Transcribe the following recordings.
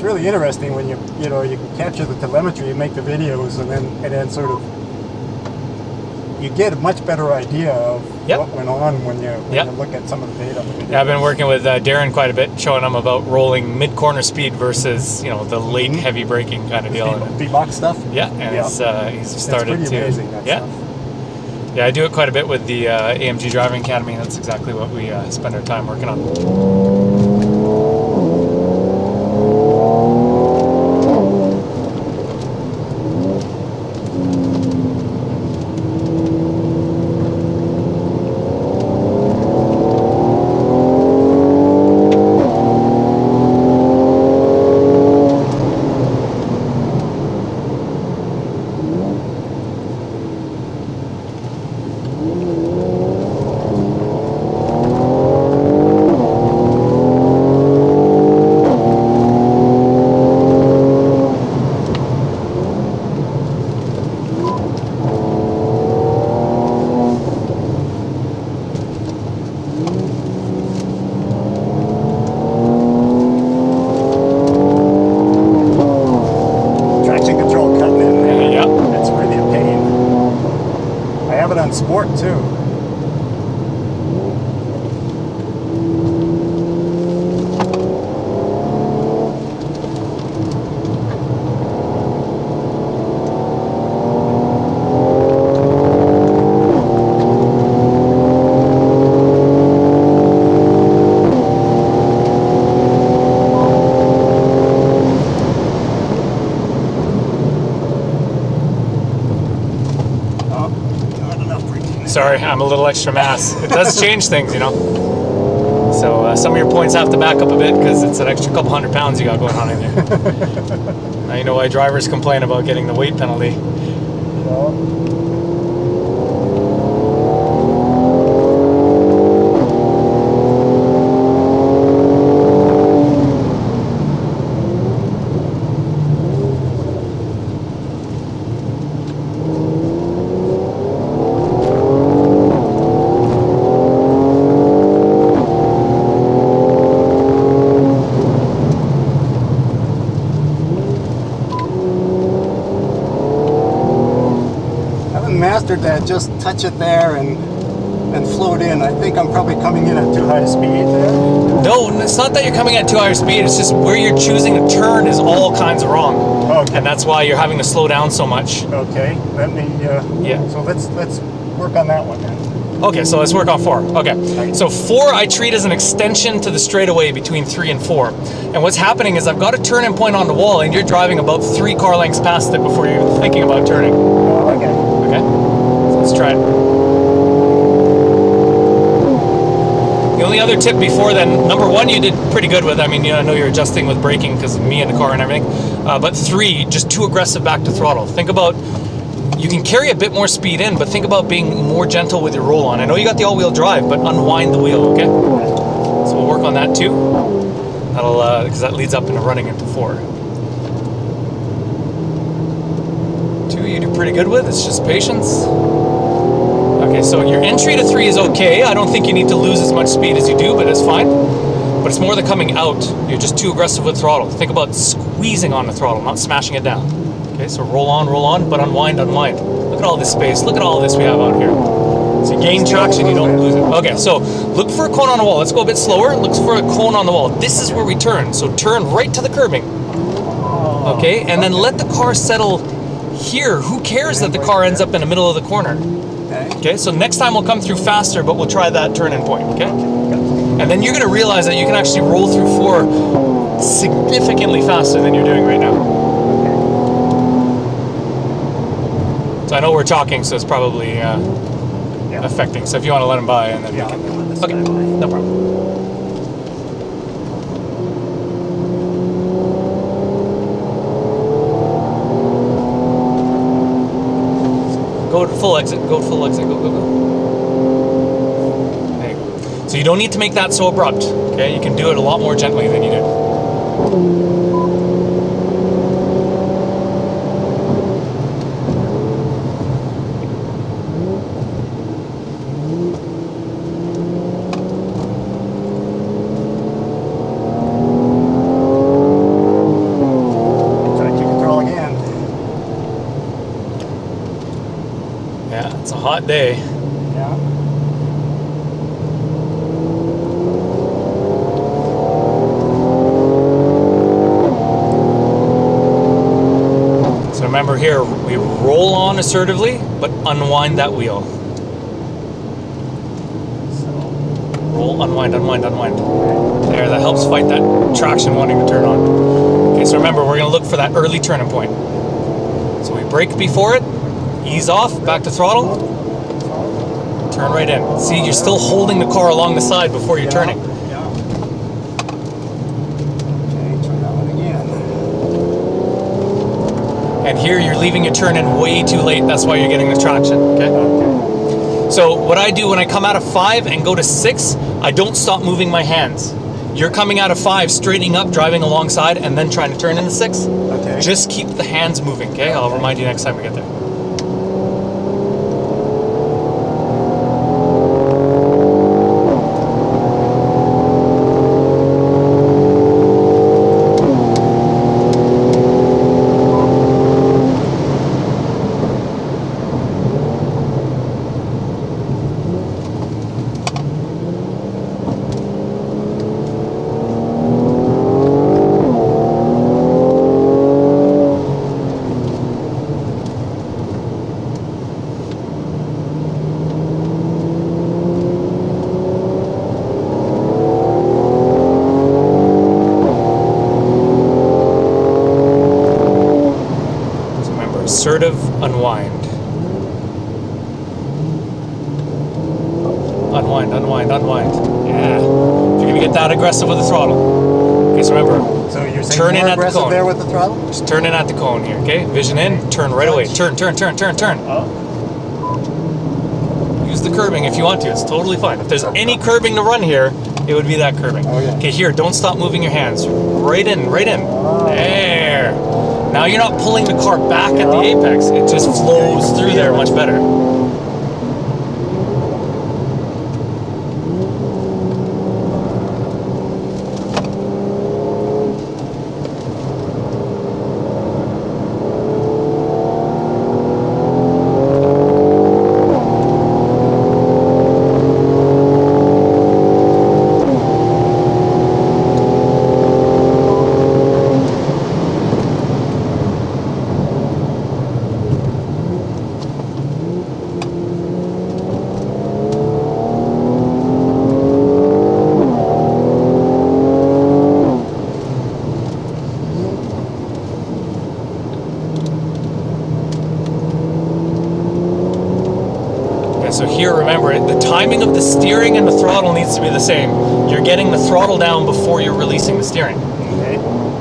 it's really interesting when you capture the telemetry, you make the videos, and then sort of you get a much better idea of what went on when you look at some of the data on the video. Yeah, I've been working with Darren quite a bit, showing him about rolling mid-corner speed versus the late heavy braking kind of deal. V-box stuff. Yeah, and he's started pretty to. Amazing, that stuff. Yeah, I do it quite a bit with the AMG Driving Academy. That's exactly what we spend our time working on. Sport too. Sorry, I'm a little extra mass. It does change things, So some of your points have to back up a bit because it's an extra couple 100 pounds you got going on in there. Now you know why drivers complain about getting the weight penalty. Mastered that, just touch it there and float in. I think I'm probably coming in at too high a speed there. No, it's not that you're coming at too high a speed, it's just where you're choosing to turn is all kinds of wrong. Okay. And that's why you're having to slow down so much. Okay, let me, so let's work on that one then. Okay, so let's work on 4. Okay, so 4 I treat as an extension to the straightaway between 3 and 4. And what's happening is I've got a turn-in point on the wall and you're driving about 3 car lengths past it before you're even thinking about turning. Okay. Okay, so let's try it. The only other tip before then, number 1 you did pretty good with. I mean, I know you're adjusting with braking because of me in the car and everything. But 3, just too aggressive back to throttle. Think about, you can carry a bit more speed in, but think about being more gentle with your roll on. I know you got the all-wheel drive, but unwind the wheel, okay? So we'll work on that too. That'll, because that leads up into running into 4. 2 you do pretty good with, it's just patience. Okay, so your entry to 3 is okay. I don't think you need to lose as much speed as you do, but it's fine. But it's more the coming out. You're just too aggressive with throttle. Think about squeezing on the throttle, not smashing it down. Okay, so roll on, but unwind. Look at all this space. Look at all this we have out here. So you gain traction, you don't lose it. Okay, so look for a cone on the wall. Let's go a bit slower. Look for a cone on the wall. This is where we turn. So turn right to the curbing. Okay, and then let the car settle here. Who cares that the car ends up in the middle of the corner? Okay, so next time we'll come through faster, but we'll try that turn-in point, okay? And then you're going to realize that you can actually roll through 4 significantly faster than you're doing right now. So I know we're talking, so it's probably affecting. So if you want to let him by, and then we can. Okay, no problem. Go to full exit, go, go. There you go. So you don't need to make that so abrupt, okay? You can do it a lot more gently than you did. It's a hot day. Yeah. So remember here, we roll on assertively, but unwind that wheel. Roll, unwind, unwind, unwind. There, that helps fight that traction wanting to turn on. Okay, so remember, we're going to look for that early turning point. So we brake before it, ease off, back to throttle, turn right in. See, you're still holding the car along the side before you're turning. Yeah. Okay, try that one again. And here you're leaving your turn in way too late, that's why you're getting the traction, okay? So what I do when I come out of 5 and go to 6, I don't stop moving my hands. You're coming out of 5, straightening up, driving alongside, and then trying to turn into 6. Okay. Just keep the hands moving, okay? I'll remind you next time we get there. Assertive, unwind. Unwind, unwind, unwind. Yeah. You're going to get that aggressive with the throttle. Okay, so remember, so you're turn in at the cone. There with the throttle? Just turn in at the cone here, okay? Vision in, turn right away. Turn, turn, turn, turn, turn. Use the curbing if you want to. It's totally fine. If there's any curbing to run here, it would be that curbing. Okay, here, don't stop moving your hands. Right in, right in. There. Now you're not pulling the car back at the apex. It just flows through there much better. So here, remember, the timing of the steering and the throttle needs to be the same. You're getting the throttle down before you're releasing the steering. Okay.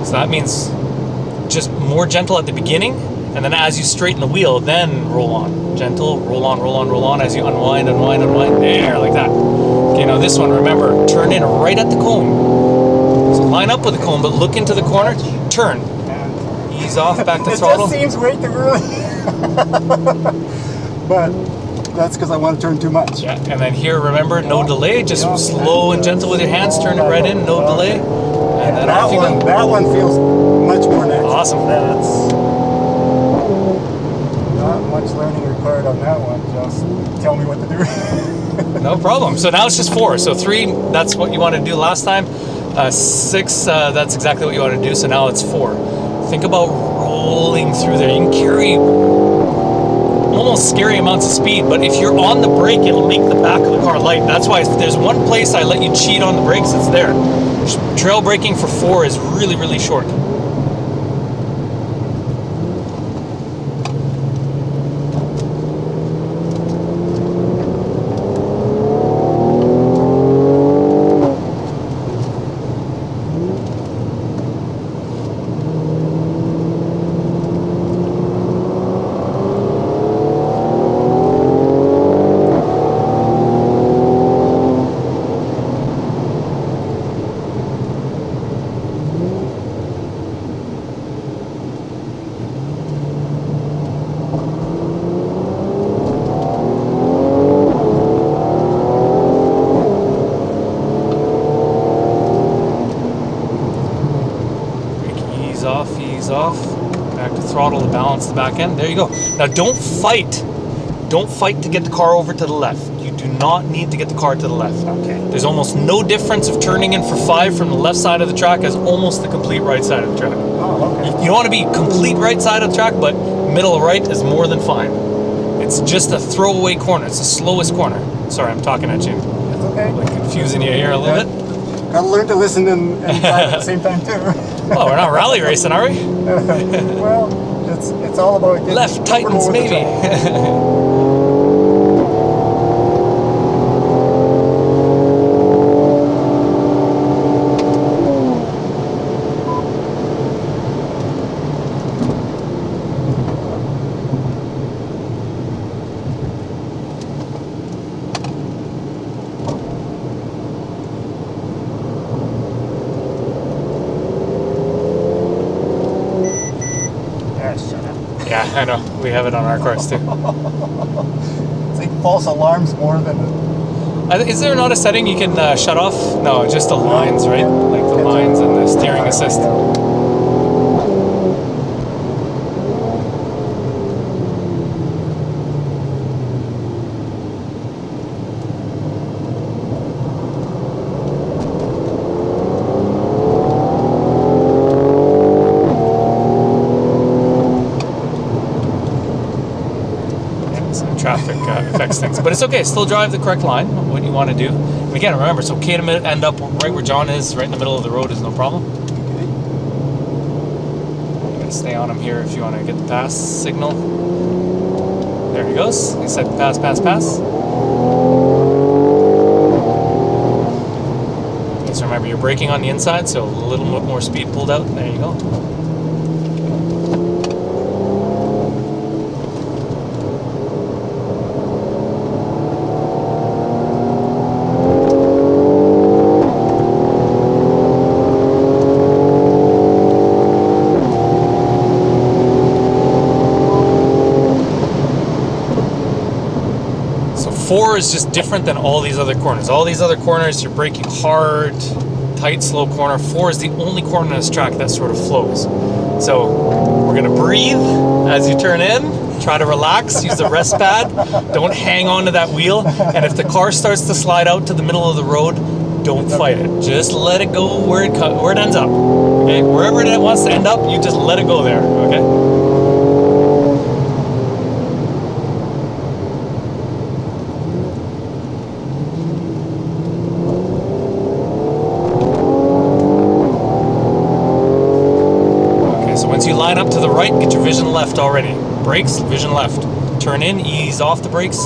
So that means just more gentle at the beginning, and then as you straighten the wheel, then roll on. Gentle, roll on, roll on, roll on as you unwind, unwind, unwind. There, like that. Okay, now this one, remember, turn in right at the cone. So line up with the cone, but look into the corner, turn. Ease off, back to throttle. It just seems way too early. But that's because I want to turn too much. Yeah, and then here, remember, no delay. Just slow and gentle with your hands. Turn it right in, no delay. And then off you go. That one feels much more natural. Awesome. That's not much learning required on that one. Just tell me what to do. No problem. So now it's just 4. So 3, that's what you wanted to do last time. 6, that's exactly what you want to do. So now it's 4. Think about rolling through there. You can carry almost scary amounts of speed, but if you're on the brake, it'll make the back of the car light. That's why if there's one place I let you cheat on the brakes, it's there. Trail braking for 4 is really, really short. Ease off, back to throttle to balance the back end. There you go. Now don't fight don't fight to get the car over to the left. You do not need to get the car to the left. Okay. There's almost no difference of turning in for 5 from the left side of the track as almost the complete right side of the track. Oh, okay. You don't want to be complete right side of the track, but middle right is more than fine. It's just a throwaway corner. It's the slowest corner. Sorry, I'm talking at you. It's okay. Like confusing you here a little bit. Gotta learn to listen and drive at the same time too. Oh, we're not rally racing, are we? Well, it's all about getting Left tightens, maybe. Yeah, I know. We have it on our cars too. It's like false alarms more than... Is there not a setting you can shut off? No, just the lines, right? Like the lines and the steering assist. Traffic affects things, but it's okay. Still drive the correct line, what you want to do. And again, remember, it's okay to end up right where John is, right in the middle of the road is no problem. Okay. You gotta stay on him here if you want to get the pass signal. There he goes. He said pass, pass, pass. Okay, so remember, you're braking on the inside, so a little bit more speed pulled out. There you go. So 4 is just different than all these other corners. All these other corners, you're braking hard, tight, slow corner. 4 is the only corner on this track that sort of flows. So we're gonna breathe as you turn in, try to relax, use the rest pad, don't hang on to that wheel, and if the car starts to slide out to the middle of the road, don't fight it. Just let it go where it ends up, okay? Wherever it wants to end up, you just let it go there, okay? Once you line up to the right, get your vision left already. Brakes, vision left. Turn in, ease off the brakes.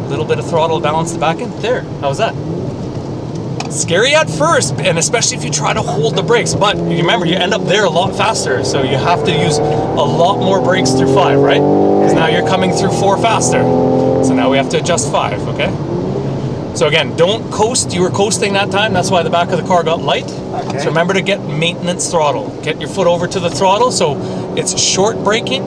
Little bit of throttle, balance the back end. There, how's that? Scary at first, and especially if you try to hold the brakes. But remember, you end up there a lot faster, so you have to use a lot more brakes through 5, right? Because now you're coming through 4 faster. So now we have to adjust 5, okay? So again, don't coast. You were coasting that time. That's why the back of the car got light. Okay. So remember to get maintenance throttle. Get your foot over to the throttle. So it's short braking.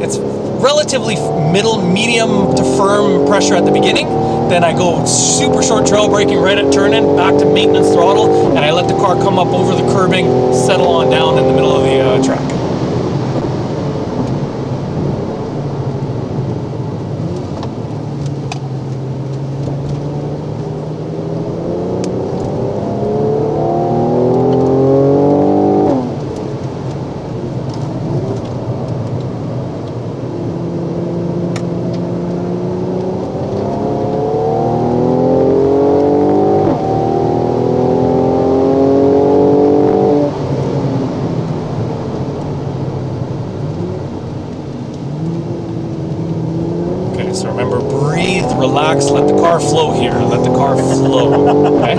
It's relatively medium to firm pressure at the beginning. Then I go super short trail braking right at turn in, back to maintenance throttle, and I let the car come up over the curbing, settle on down in the middle of the track. So remember, breathe, relax, let the car flow here. Let the car flow, okay?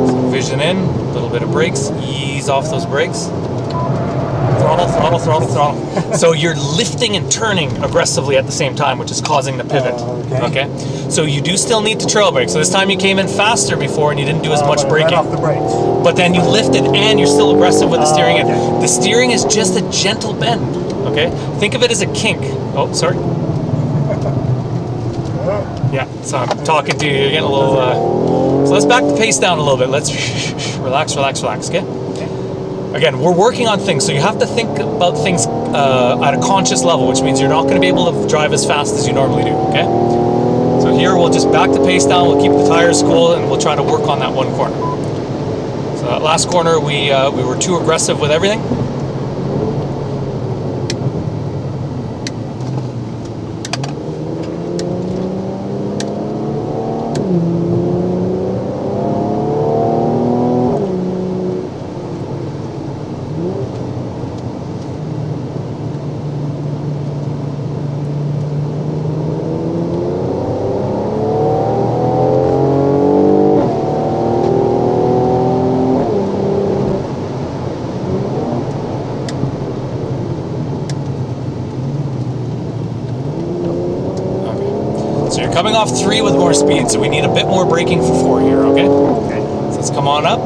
So vision in, a little bit of brakes, ease off those brakes. Throttle, throttle, throttle, throttle. So you're lifting and turning aggressively at the same time, which is causing the pivot, okay? So you do still need to trail brake. So this time you came in faster before and you didn't do as much braking. Right off the brakes. But then you lifted and you're still aggressive with the steering. Okay. The steering is just a gentle bend. Okay, think of it as a kink. Oh, sorry. Yeah, so I'm talking to you. You're getting a little. So let's back the pace down a little bit. Let's relax, relax, relax. Okay. Again, we're working on things, so you have to think about things at a conscious level, which means you're not going to be able to drive as fast as you normally do, okay? So here we'll just back the pace down, we'll keep the tires cool, and we'll try to work on that one corner. So that last corner, we were too aggressive with everything. Coming off 3 with more speed, so we need a bit more braking for 4 here, okay? Okay. So let's come on up.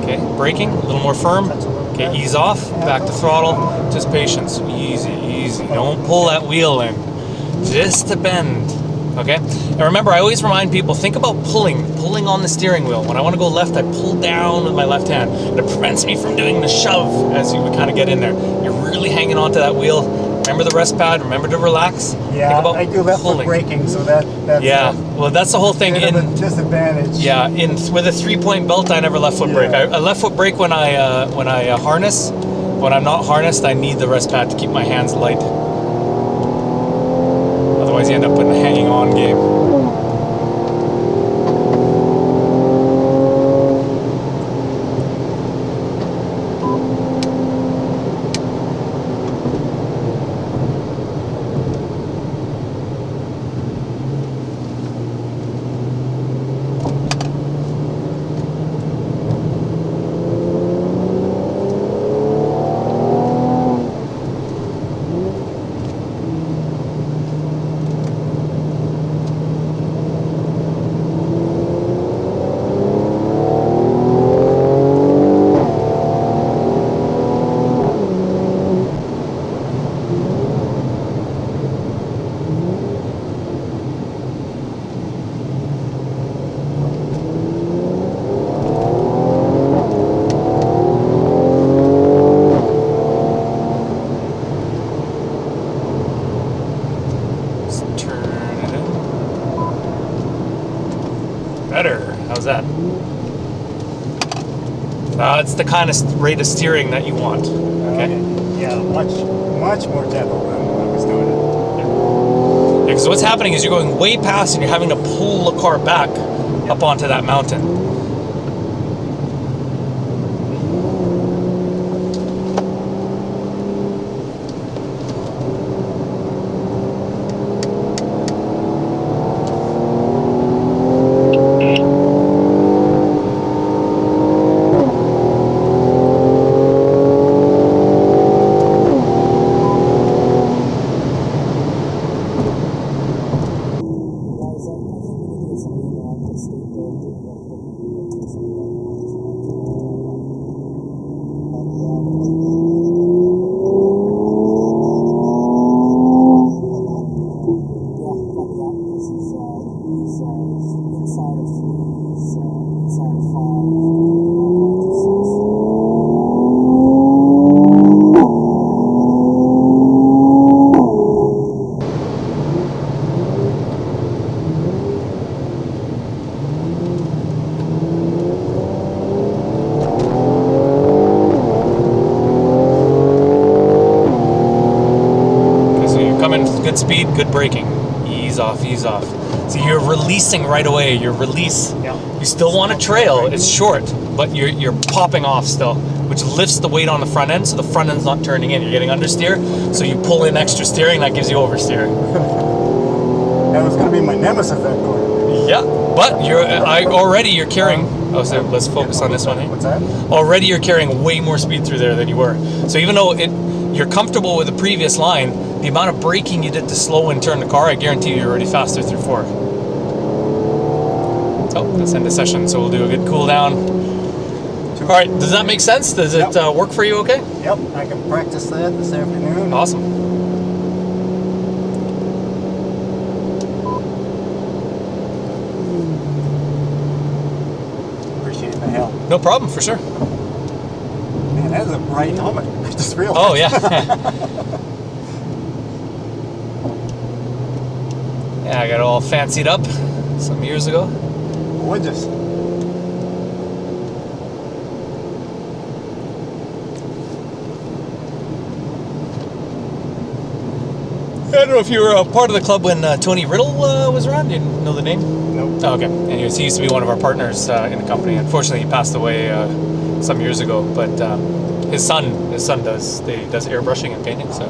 Okay, braking, a little more firm. Okay, ease off, back to throttle, just patience. Easy, easy. Don't pull that wheel in. Just a bend, okay? And remember, I always remind people, think about pulling on the steering wheel. When I want to go left, I pull down with my left hand. It prevents me from doing the shove as you would kind of get in there. You're really hanging onto that wheel. Remember the rest pad, remember to relax. Yeah, I do left foot braking, so that's well, that's the whole thing. In a disadvantage. Yeah, with a 3-point belt, I never left foot brake. I left foot brake when I harness. When I'm not harnessed, I need the rest pad to keep my hands light. Otherwise, you end up in a hanging on game. Better. How's that? It's the kind of rate of steering that you want. Okay. Yeah, much more gentle than I was doing it. Yeah, because what's happening is you're going way past and you're having to pull the car back up onto that mountain. Good speed, good braking. Ease off, ease off. So you're releasing right away. Your release. Yeah. You still want to trail. It's short, but you're popping off still, which lifts the weight on the front end, so the front end's not turning in. You're getting understeer, so you pull in extra steering, that gives you oversteer. That was going to be my nemesis that corner. Yeah, but you're carrying. Oh, so let's focus on this one here. What's that? Already you're carrying way more speed through there than you were. So even though you're comfortable with the previous line, the amount of braking you did to slow and turn the car, I guarantee you're already faster through 4. So let's end the session. So we'll do a good cool down. All right, does that make sense? Does it work for you okay? Yep, I can practice that this afternoon. Awesome. Appreciate the help. No problem, for sure. That is a bright helmet. I just realized. Oh, yeah. Yeah, I got it all fancied up some years ago. Gorgeous. I don't know if you were part of the club when Tony Riddle was around. You know the name? Nope. Oh, okay. Anyways, he used to be one of our partners in the company. Unfortunately, he passed away some years ago. But his son does airbrushing and painting, so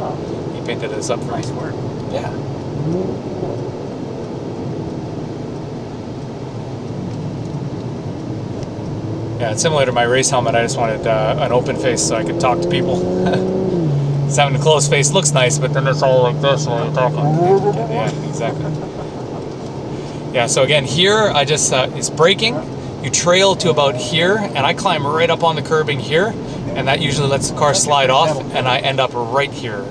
he painted this up for nice work. Yeah. Yeah, it's similar to my race helmet. I just wanted an open face so I could talk to people. Having a closed face looks nice, but then it's all like this while you're talking. Yeah, exactly. Yeah, so again, here I just, it's braking. You trail to about here, and I climb right up on the curbing here, and that usually lets the car slide off, and I end up right here.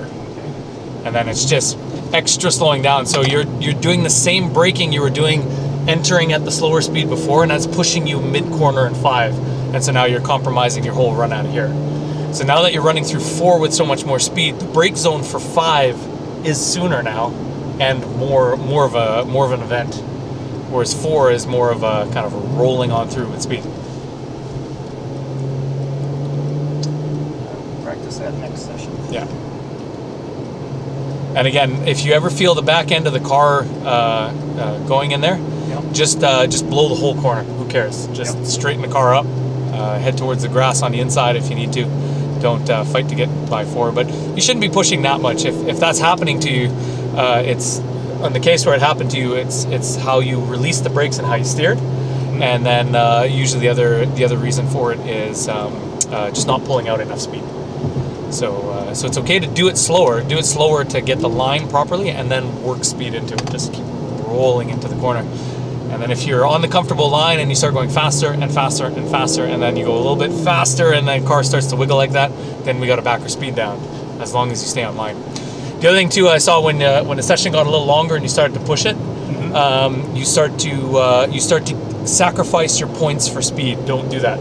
And then it's just extra slowing down. So you're doing the same braking you were doing entering at the slower speed before, and that's pushing you mid-corner in 5. And so now you're compromising your whole run out of here. So now that you're running through 4 with so much more speed, the brake zone for 5 is sooner now, and more of an event, whereas 4 is more of a kind of a rolling on through with speed. Practice that next session. Yeah. And again, if you ever feel the back end of the car going in there, just blow the whole corner. Who cares? Just straighten the car up, head towards the grass on the inside if you need to. Don't fight to get by 4, but you shouldn't be pushing that much. If that's happening to you, it's on the case where it happened to you. It's how you release the brakes and how you steered, and then usually the other reason for it is just not pulling out enough speed. So it's okay to do it slower. Do it slower to get the line properly, and then work speed into it. Just keep rolling into the corner. And then if you're on the comfortable line and you start going faster and faster and faster, and then you go a little bit faster and then the car starts to wiggle like that, then we got to back our speed down as long as you stay on line. The other thing too, I saw when the session got a little longer and you started to push it, you start to sacrifice your points for speed. Don't do that.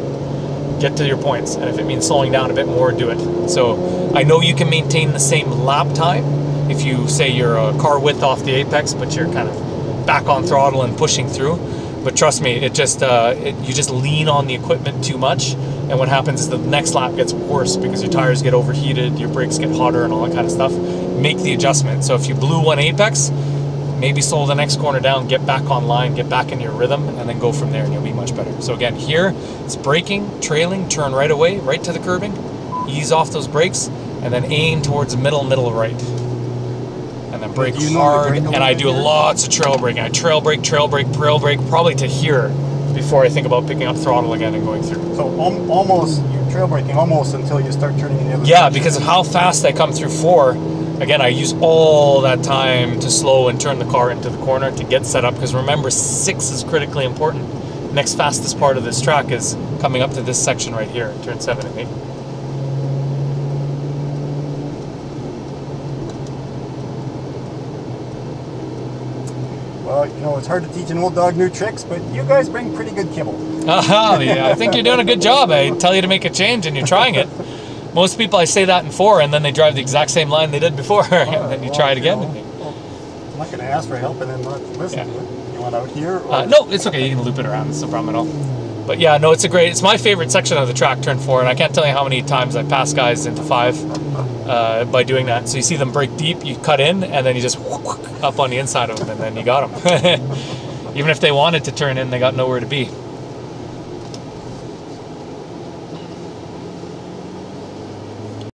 Get to your points, and if it means slowing down a bit more, do it. So I know you can maintain the same lap time if you say you're a car width off the apex, but you're kind of back on throttle and pushing through. But trust me, it just you just lean on the equipment too much, and what happens is the next lap gets worse because your tires get overheated, your brakes get hotter, and all that kind of stuff. Make the adjustment. So if you blew one apex, maybe slow the next corner down, get back on line, get back in your rhythm, and then go from there, and you'll be much better. So again, here it's braking, trailing, turn right away, right to the curbing, ease off those brakes, and then aim towards middle right. And then brake hard, and I do lots of trail braking. I trail brake, probably to here before I think about picking up throttle again and going through. So almost, you're trail braking almost until you start turning in the other direction. Because of how fast I come through 4, again, I use all that time to slow and turn the car into the corner to get set up, because remember, 6 is critically important. Next fastest part of this track is coming up to this section right here, turn 7 and 8. Well, you know, it's hard to teach an old dog new tricks, but you guys bring pretty good kibble. Yeah, I think you're doing a good job. I tell you to make a change and you're trying it. Most people, I say that in 4, and then they drive the exact same line they did before, and then you try it again. I'm not going to ask for help and then not listen to it. You want out here? Or? No, it's okay. You can loop it around. It's no problem at all. But yeah, no, it's my favorite section of the track, turn 4, and I can't tell you how many times I pass guys into 5 by doing that. So you see them brake deep, you cut in, and then you just up on the inside of them, and then you got them. Even if they wanted to turn in, they got nowhere to be.